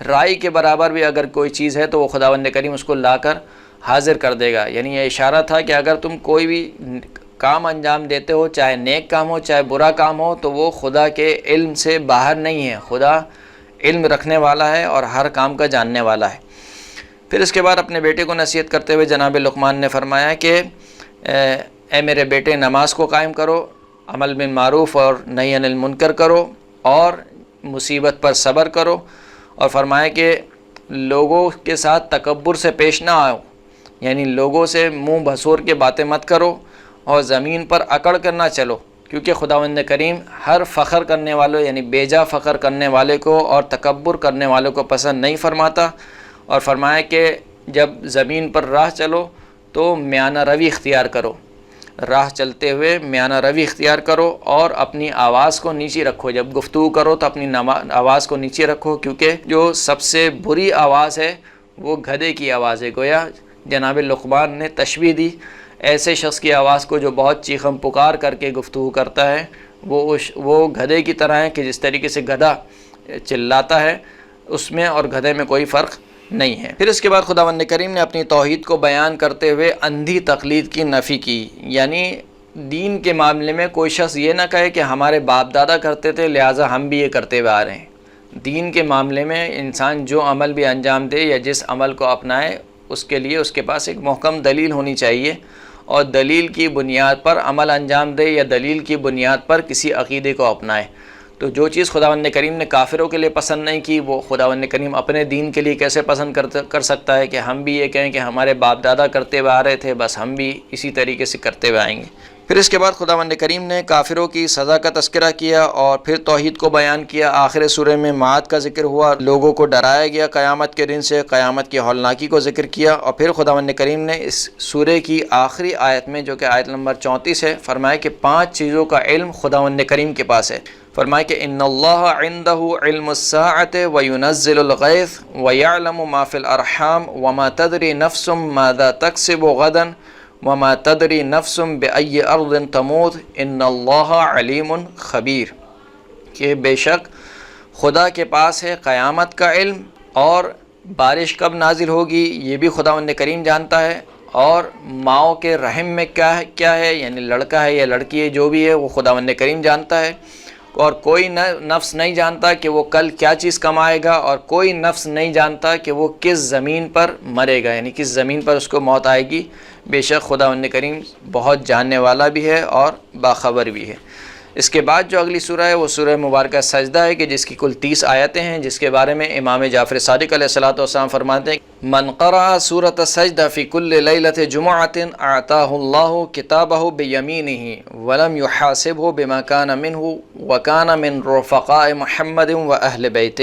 رائی کے برابر بھی اگر کوئی چیز ہے تو وہ خداوند کریم اس کو لا کر حاضر کر دے گا۔ یعنی یہ اشارہ تھا کہ اگر تم کوئی بھی کام انجام دیتے ہو، چاہے نیک کام ہو چاہے برا کام ہو، تو وہ خدا کے علم سے باہر نہیں ہے، خدا علم رکھنے والا ہے اور ہر کام کا جاننے والا ہے۔ پھر اس کے بعد اپنے بیٹے کو نصیحت کرتے ہوئے جناب لقمان نے فرمایا کہ اے میرے بیٹے، نماز کو قائم کرو، عمل بالمعروف اور نہی عن المنکر کرو، اور مصیبت پر صبر کرو، اور فرمایا کہ لوگوں کے ساتھ تکبر سے پیش نہ آؤ، یعنی لوگوں سے منہ بھسور کے باتیں مت کرو، اور زمین پر اکڑ کر نہ چلو، کیونکہ خداوند کریم ہر فخر کرنے والوں یعنی بیجا فخر کرنے والے کو اور تکبر کرنے والوں کو پسند نہیں فرماتا۔ اور فرمایا کہ جب زمین پر راہ چلو تو میانہ روی اختیار کرو، راہ چلتے ہوئے میانہ روی اختیار کرو، اور اپنی آواز کو نیچے رکھو، جب گفتگو کرو تو اپنی آواز کو نیچے رکھو، کیونکہ جو سب سے بری آواز ہے وہ گدھے کی آواز ہے۔ گویا جناب لقمان نے تشبیہ دی ایسے شخص کی آواز کو جو بہت چیخم پکار کر کے گفتگو کرتا ہے، وہ گدھے کی طرح ہے، کہ جس طریقے سے گدھا چلاتا ہے اس میں اور گدھے میں کوئی فرق نہیں ہے۔ پھر اس کے بعد خداوند کریم نے اپنی توحید کو بیان کرتے ہوئے اندھی تقلید کی نفی کی، یعنی دین کے معاملے میں کوئی شخص یہ نہ کہے کہ ہمارے باپ دادا کرتے تھے لہٰذا ہم بھی یہ کرتے ہوئے آ رہے ہیں۔ دین کے معاملے میں انسان جو عمل بھی انجام دے یا جس عمل کو اپنائے، اس کے لیے اس کے پاس ایک محکم دلیل ہونی چاہیے، اور دلیل کی بنیاد پر عمل انجام دے یا دلیل کی بنیاد پر کسی عقیدے کو اپنائے۔ تو جو چیز خداوند کریم نے کافروں کے لیے پسند نہیں کی، وہ خداوند کریم اپنے دین کے لیے کیسے پسند کر سکتا ہے کہ ہم بھی یہ کہیں کہ ہمارے باپ دادا کرتے ہوئے آ رہے تھے، بس ہم بھی اسی طریقے سے کرتے ہوئے آئیں گے۔ پھر اس کے بعد خداوند کریم نے کافروں کی سزا کا تذکرہ کیا، اور پھر توحید کو بیان کیا۔ آخر سورہ میں معاد کا ذکر ہوا، لوگوں کو ڈرایا گیا قیامت کے دن سے، قیامت کی ہولناکی کو ذکر کیا، اور پھر خداوند کریم نے اس سورہ کی آخری آیت میں جو کہ آیت نمبر 34 ہے، فرمایا کہ 5 چیزوں کا علم خداوند کریم کے پاس ہے۔ فرمایا کہ ان اللہ عندہ علم الساعۃ وینزل الغیث ویعلم ما فی الارحام وما تدری نفس ماذا تکسب غدا وما تدری نفس بأی ارض تموت ان اللہ علیم خبیر، کہ بے شک خدا کے پاس ہے قیامت کا علم، اور بارش کب نازل ہوگی یہ بھی خداوند کریم جانتا ہے، اور ماؤں کے رحم میں کیا ہے، یعنی لڑکا ہے یا لڑکی ہے، جو بھی ہے وہ خداوند کریم جانتا ہے، اور کوئی نفس نہیں جانتا کہ وہ کل کیا چیز کمائے گا، اور کوئی نفس نہیں جانتا کہ وہ کس زمین پر مرے گا، یعنی کس زمین پر اس کو موت آئے گی۔ بے شک خداوند کریم بہت جاننے والا بھی ہے اور باخبر بھی ہے۔ اس کے بعد جو اگلی سورہ ہے وہ سورہ مبارکہ سجدہ ہے، کہ جس کی کل 30 آیتیں ہیں، جس کے بارے میں امام جعفر صادق علیہ السلام فرماتے ہیں من قرأ سورۃ السجدہ فی کل لیلۃ جمعۃ اعطاہ اللہ کتابہ بیمینہ ولم یحاسبہ بما کان منہ وکان من رفقاء محمد و اہل بیتہ۔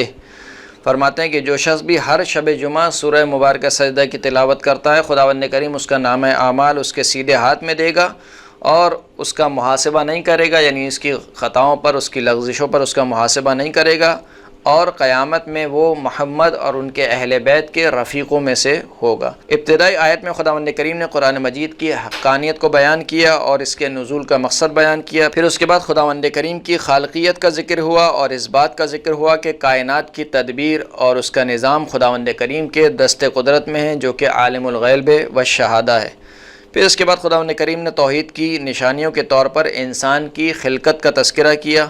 فرماتے ہیں کہ جو شخص بھی ہر شب جمعہ سورہ مبارکہ سجدہ کی تلاوت کرتا ہے، خداوند کریم اس کا نامہ اعمال اس کے سیدھے ہاتھ میں دے گا، اور اس کا محاسبہ نہیں کرے گا، یعنی اس کی خطاؤں پر، اس کی لغزشوں پر اس کا محاسبہ نہیں کرے گا، اور قیامت میں وہ محمد اور ان کے اہل بیت کے رفیقوں میں سے ہوگا۔ ابتدائی آیت میں خداوند کریم نے قرآن مجید کی حقانیت کو بیان کیا اور اس کے نزول کا مقصد بیان کیا۔ پھر اس کے بعد خداوند کریم کی خالقیت کا ذکر ہوا، اور اس بات کا ذکر ہوا کہ کائنات کی تدبیر اور اس کا نظام خداوند کریم کے دست قدرت میں ہے، جو کہ عالم الغیب والشہادہ ہے۔ پھر اس کے بعد خداوند کریم نے توحید کی نشانیوں کے طور پر انسان کی خلقت کا تذکرہ کیا،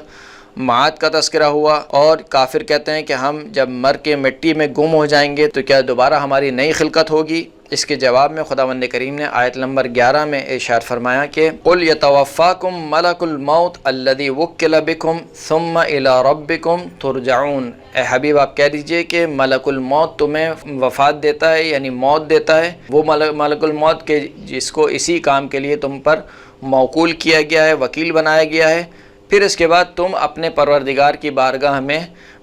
معاد کا تذکرہ ہوا، اور کافر کہتے ہیں کہ ہم جب مر کے مٹی میں گم ہو جائیں گے تو کیا دوبارہ ہماری نئی خلقت ہوگی؟ اس کے جواب میں خداوند کریم نے آیت نمبر 11 میں ارشاد فرمایا کہ قل یتوفاکم ملک الموت الذی وکل بکم ثم الی ربکم ترجعون، اے حبیب آپ کہہ دیجئے کہ ملک الموت تمہیں وفات دیتا ہے، یعنی موت دیتا ہے، وہ ملک الموت کے جس کو اسی کام کے لیے تم پر موکول کیا گیا ہے، وکیل بنایا گیا ہے، پھر اس کے بعد تم اپنے پروردگار کی بارگاہ میں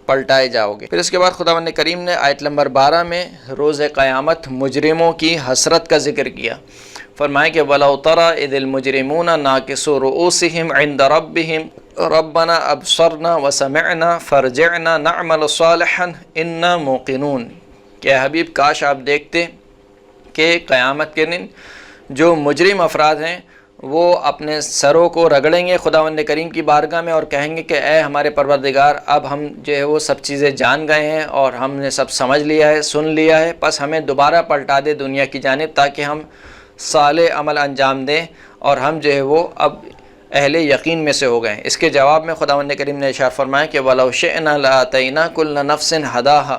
پلٹائے جاؤ گے۔ پھر اس کے بعد خداوند کریم نے آیت نمبر 12 میں روز قیامت مجرموں کی حسرت کا ذکر کیا، فرمایا کہ وَلَوْ تَرَىٰ إِذِ الْمُجْرِمُونَ نَاكِسُو رُؤُوسِهِمْ عِنْدَ رَبِّهِمْ رَبَّنَا أَبْصَرْنَا وَسَمِعْنَا فَارْجِعْنَا نَعْمَلُ صَالِحًا إِنَّا مُوقِنُونَ، کہ حبیب کاش آپ دیکھتے کہ قیامت کے دن جو مجرم افراد ہیں وہ اپنے سروں کو رگڑیں گے خداوند کریم کی بارگاہ میں اور کہیں گے کہ اے ہمارے پروردگار، اب ہم جو ہے وہ سب چیزیں جان گئے ہیں اور ہم نے سب سمجھ لیا ہے، سن لیا ہے، بس ہمیں دوبارہ پلٹا دے دنیا کی جانب تاکہ ہم صالح عمل انجام دیں اور ہم جو ہے وہ اب اہل یقین میں سے ہو گئے ہیں۔ اس کے جواب میں خداوند کریم نے ارشاد فرمایا کہ وَلَوْ شِئْنَا لَآتَيْنَا كُلَّ نَفْسٍ هَدَاهَا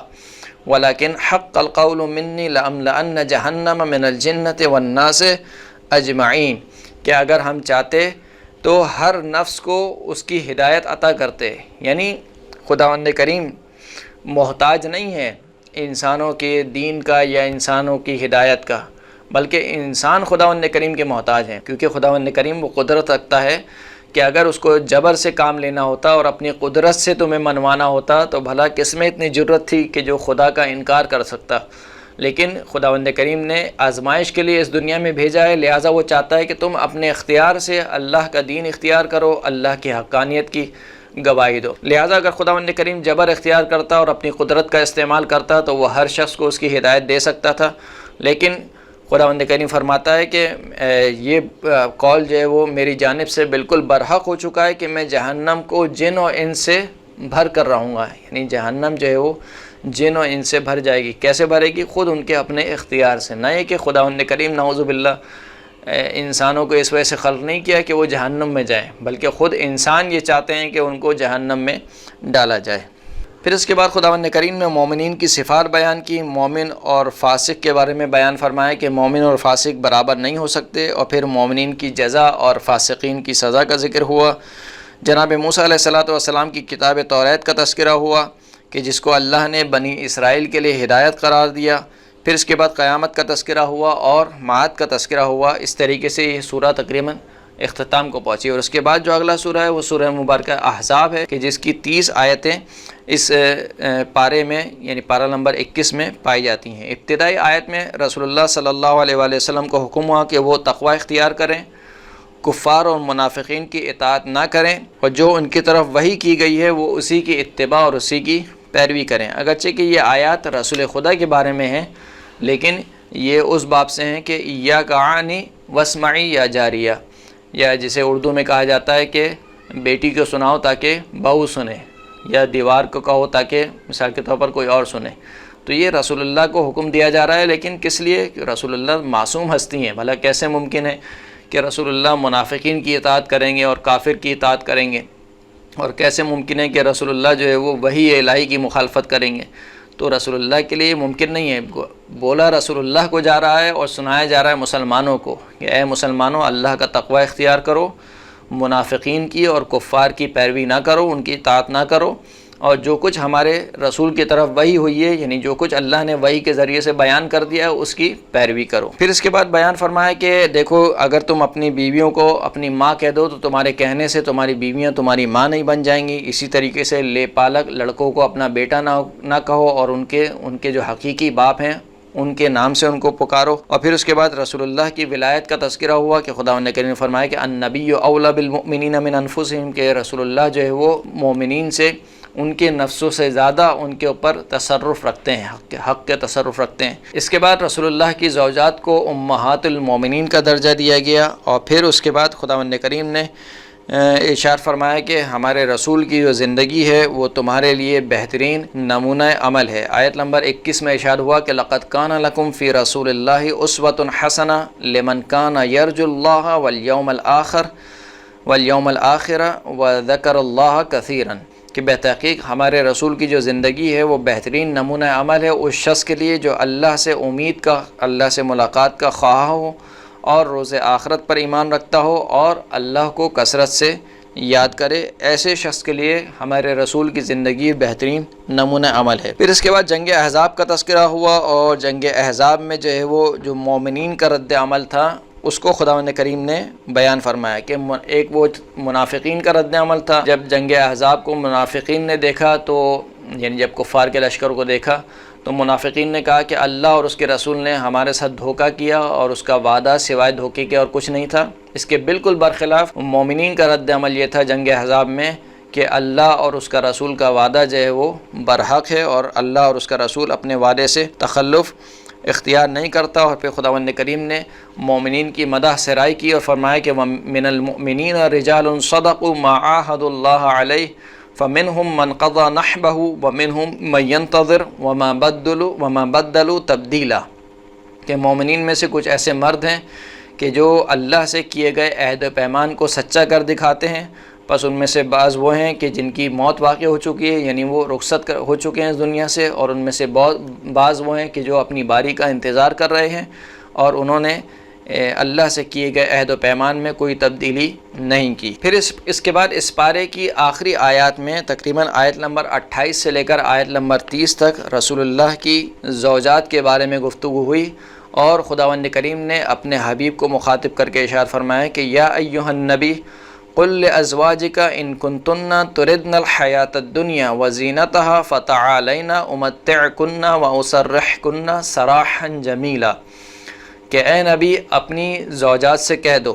وَلَكِنْ حَقَّ الْقَوْلُ مِنِّي لَأَمْلَأَنَّ جَهَنَّمَ مِنَ الْجِنَّةِ وَالنَّاسِ أَجْمَعِينَ، کہ اگر ہم چاہتے تو ہر نفس کو اس کی ہدایت عطا کرتے، یعنی خداوند کریم محتاج نہیں ہے انسانوں کے دین کا یا انسانوں کی ہدایت کا، بلکہ انسان خداوند کریم کے محتاج ہیں، کیونکہ خداوند کریم وہ قدرت رکھتا ہے کہ اگر اس کو جبر سے کام لینا ہوتا اور اپنی قدرت سے تمہیں منوانا ہوتا تو بھلا کس میں اتنی جرت تھی کہ جو خدا کا انکار کر سکتا، لیکن خداوند کریم نے آزمائش کے لیے اس دنیا میں بھیجا ہے، لہٰذا وہ چاہتا ہے کہ تم اپنے اختیار سے اللہ کا دین اختیار کرو، اللہ کی حقانیت کی گواہی دو۔ لہٰذا اگر خداوند کریم جبر اختیار کرتا اور اپنی قدرت کا استعمال کرتا تو وہ ہر شخص کو اس کی ہدایت دے سکتا تھا، لیکن خداوند کریم فرماتا ہے کہ یہ قول جو ہے وہ میری جانب سے بالکل برحق ہو چکا ہے کہ میں جہنم کو جن و انس سے بھر کر رہوں گا، یعنی جہنم جو ہے وہ جن و انس سے بھر جائے گی۔ کیسے بھرے گی؟ خود ان کے اپنے اختیار سے، نہ یہ کہ خداوند کریم نعوذ باللہ انسانوں کو اس وجہ سے خلق نہیں کیا کہ وہ جہنم میں جائیں، بلکہ خود انسان یہ چاہتے ہیں کہ ان کو جہنم میں ڈالا جائے۔ پھر اس کے بعد خداوند کریم نے مومنین کی صفات بیان کی، مومن اور فاسق کے بارے میں بیان فرمایا کہ مومن اور فاسق برابر نہیں ہو سکتے، اور پھر مومنین کی جزا اور فاسقین کی سزا کا ذکر ہوا۔ جناب موسیٰ علیہ السلام کی کتاب توریت کا تذکرہ ہوا کہ جس کو اللہ نے بنی اسرائیل کے لیے ہدایت قرار دیا۔ پھر اس کے بعد قیامت کا تذکرہ ہوا اور معاد کا تذکرہ ہوا۔ اس طریقے سے یہ سورہ تقریباً اختتام کو پہنچی، اور اس کے بعد جو اگلا سورہ ہے وہ سورہ مبارکہ احزاب ہے کہ جس کی 30 آیتیں اس پارے میں یعنی پارہ نمبر 21 میں پائی جاتی ہیں۔ ابتدائی آیت میں رسول اللہ صلی اللہ علیہ وآلہ وسلم کو حکم ہوا کہ وہ تقوی اختیار کریں، کفار اور منافقین کی اطاعت نہ کریں، اور جو ان کی طرف وحی کی گئی ہے وہ اسی کی اتباع اور اسی کی پیروی کریں۔ اگرچہ کہ یہ آیات رسول خدا کے بارے میں ہیں، لیکن یہ اس باب سے ہیں کہ ایاک اعنی واسمعی یا جاریہ، یا جسے اردو میں کہا جاتا ہے کہ بیٹی کو سناؤ تاکہ بہو سنے، یا دیوار کو کہو تاکہ مثال کے طور پر کوئی اور سنے۔ تو یہ رسول اللہ کو حکم دیا جا رہا ہے، لیکن کس لیے؟ کہ رسول اللہ معصوم ہستی ہیں، بھلا کیسے ممکن ہے کہ رسول اللہ منافقین کی اطاعت کریں گے اور کافر کی اطاعت کریں گے، اور کیسے ممکن ہے کہ رسول اللہ جو ہے وہ وحی الہی کی مخالفت کریں گے؟ تو رسول اللہ کے لیے ممکن نہیں ہے۔ بولا رسول اللہ کو جا رہا ہے اور سنایا جا رہا ہے مسلمانوں کو کہ اے مسلمانوں، اللہ کا تقوی اختیار کرو، منافقین کی اور کفار کی پیروی نہ کرو، ان کی اطاعت نہ کرو، اور جو کچھ ہمارے رسول کی طرف وحی ہوئی ہے، یعنی جو کچھ اللہ نے وحی کے ذریعے سے بیان کر دیا ہے، اس کی پیروی کرو۔ پھر اس کے بعد بیان فرمایا کہ دیکھو، اگر تم اپنی بیویوں کو اپنی ماں کہہ دو تو تمہارے کہنے سے تمہاری بیویاں تمہاری ماں نہیں بن جائیں گی۔ اسی طریقے سے لے پالک لڑکوں کو اپنا بیٹا نہ کہو، اور ان کے جو حقیقی باپ ہیں ان کے نام سے ان کو پکارو۔ اور پھر اس کے بعد رسول اللہ کی ولایت کا تذکرہ ہوا کہ خداوند کریم نے فرمایا کہ النبی اولی بالمؤمنین من انفسہم، کہ رسول اللہ جو ہے وہ مومنین سے ان کے نفسوں سے زیادہ ان کے اوپر تصرف رکھتے ہیں، حق کے تصرف رکھتے ہیں۔ اس کے بعد رسول اللہ کی زوجات کو امہات المومنین کا درجہ دیا گیا، اور پھر اس کے بعد خداوند کریم نے ارشاد فرمایا کہ ہمارے رسول کی جو زندگی ہے وہ تمہارے لیے بہترین نمونہ عمل ہے۔ آیت نمبر 21 میں ارشاد ہوا کہ لَقَدْ كَانَ لَكُمْ فِي رَسُولِ اللَّهِ أُسْوَةٌ حَسَنَةٌ لِمَنْ كَانَ يَرْجُو اللَّهَ وَالْيَوْمَ الْآخِرَ وَذَكَرَ اللَّهَ كَثِيرًا، کہ بتحقیق ہمارے رسول کی جو زندگی ہے وہ بہترین نمونہ عمل ہے اس شخص کے لیے جو اللہ سے امید کا، اللہ سے ملاقات کا خواہاں ہو اور روز آخرت پر ایمان رکھتا ہو اور اللہ کو کثرت سے یاد کرے۔ ایسے شخص کے لیے ہمارے رسول کی زندگی بہترین نمونہ عمل ہے۔ پھر اس کے بعد جنگ احزاب کا تذکرہ ہوا، اور جنگ احزاب میں جو ہے وہ جو مومنین کا رد عمل تھا اس کو خداوند کریم نے بیان فرمایا کہ ایک وہ منافقین کا رد عمل تھا۔ جب جنگ احزاب کو منافقین نے دیکھا تو یعنی جب کفار کے لشکر کو دیکھا تو منافقین نے کہا کہ اللہ اور اس کے رسول نے ہمارے ساتھ دھوکہ کیا اور اس کا وعدہ سوائے دھوکے کے اور کچھ نہیں تھا۔ اس کے بالکل برخلاف مومنین کا رد عمل یہ تھا جنگ احزاب میں کہ اللہ اور اس کا رسول کا وعدہ جو ہے وہ برحق ہے اور اللہ اور اس کا رسول اپنے وعدے سے تخلف اختیار نہیں کرتا۔ اور پھر خداوند کریم نے مومنین کی مدح سرائی کی اور فرمایا کہ من المؤمنین رجال صدقوا ما عاهدوا الله علیہ فمنهم من قضى نحبه ومنهم من ينتظر وما بدلوا تبدیلا، کہ مومنین میں سے کچھ ایسے مرد ہیں کہ جو اللہ سے کیے گئے عہد و پیمان کو سچا کر دکھاتے ہیں، بس ان میں سے بعض وہ ہیں کہ جن کی موت واقع ہو چکی ہے، یعنی وہ رخصت ہو چکے ہیں اس دنیا سے، اور ان میں سے بعض وہ ہیں کہ جو اپنی باری کا انتظار کر رہے ہیں اور انہوں نے اللہ سے کیے گئے عہد و پیمان میں کوئی تبدیلی نہیں کی۔ پھر اس کے بعد اس پارے کی آخری آیات میں تقریباً آیت نمبر 28 سے لے کر آیت نمبر 30 تک رسول اللہ کی زوجات کے بارے میں گفتگو ہوئی، اور خداوند کریم نے اپنے حبیب کو مخاطب کر کے ارشاد فرمایا کہ یا ایھا النبی قل لازواجک ان کنتن تردن الحیاۃ الدنیا وزینتها فتعالین امتعکن واسرحکن سراحا جمیلا، کہ اے نبی اپنی زوجات سے کہہ دو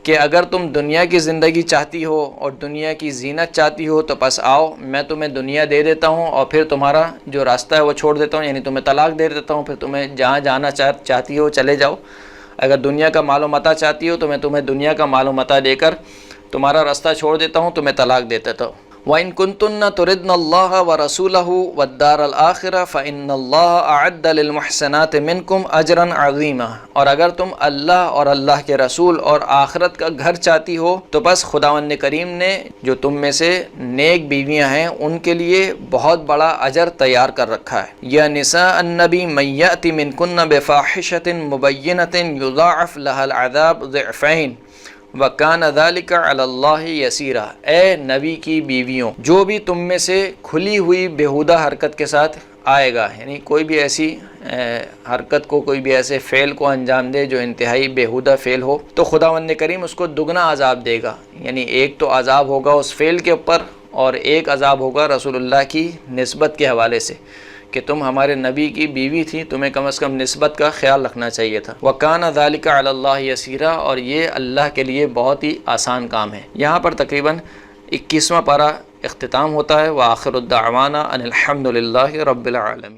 کہ اگر تم دنیا کی زندگی چاہتی ہو اور دنیا کی زینت چاہتی ہو تو پس آؤ، میں تمہیں دنیا دے دیتا ہوں اور پھر تمہارا جو راستہ ہے وہ چھوڑ دیتا ہوں، یعنی تمہیں طلاق دے دیتا ہوں، پھر تمہیں جہاں جانا چاہتی ہو چلے جاؤ۔ اگر دنیا کا مال و متاع چاہتی ہو تو میں تمہیں دنیا کا مال و متاع دے کر تمہارا راستہ چھوڑ دیتا ہوں، تمہیں طلاق دے دیتا ہوں۔ وَإِن كُنتُنَّ تُرِدْنَ اللَّهَ وَرَسُولَهُ وَالدَّارَ الْآخِرَةَ فَإِنَّ اللَّهَ أَعَدَّ لِلْمُحْسِنَاتِ مِنكُمْ أَجْرًا عَظِيمًا، اور اگر تم اللہ اور اللہ کے رسول اور آخرت کا گھر چاہتی ہو تو بس خداوند کریم نے جو تم میں سے نیک بیویاں ہیں ان کے لیے بہت بڑا اجر تیار کر رکھا ہے۔ یا نساء النبی من یأتی منکن بفاحشۃ مبینۃ یضاعف لها العذاب ضعفین وَكَانَ ذَلِكَ عَلَى اللَّهِ يَسِيرًا، اے نبی کی بیویوں جو بھی تم میں سے کھلی ہوئی بیہودہ حرکت کے ساتھ آئے گا، یعنی کوئی بھی ایسی حرکت کو، کوئی بھی ایسے فعل کو انجام دے جو انتہائی بیہودہ فعل ہو، تو خداوند کریم اس کو دگنا عذاب دے گا۔ یعنی ایک تو عذاب ہوگا اس فعل کے اوپر اور ایک عذاب ہوگا رسول اللہ کی نسبت کے حوالے سے کہ تم ہمارے نبی کی بیوی تھی، تمہیں کم از کم نسبت کا خیال رکھنا چاہیے تھا۔ وَكَانَ ذَلِكَ عَلَى اللَّهِ يَسِيرًا، اور یہ اللہ کے لیے بہت ہی آسان کام ہے۔ یہاں پر تقریباً 21واں پارہ اختتام ہوتا ہے۔ وآخر الدعوانا ان الحمد للہ رب العالمین۔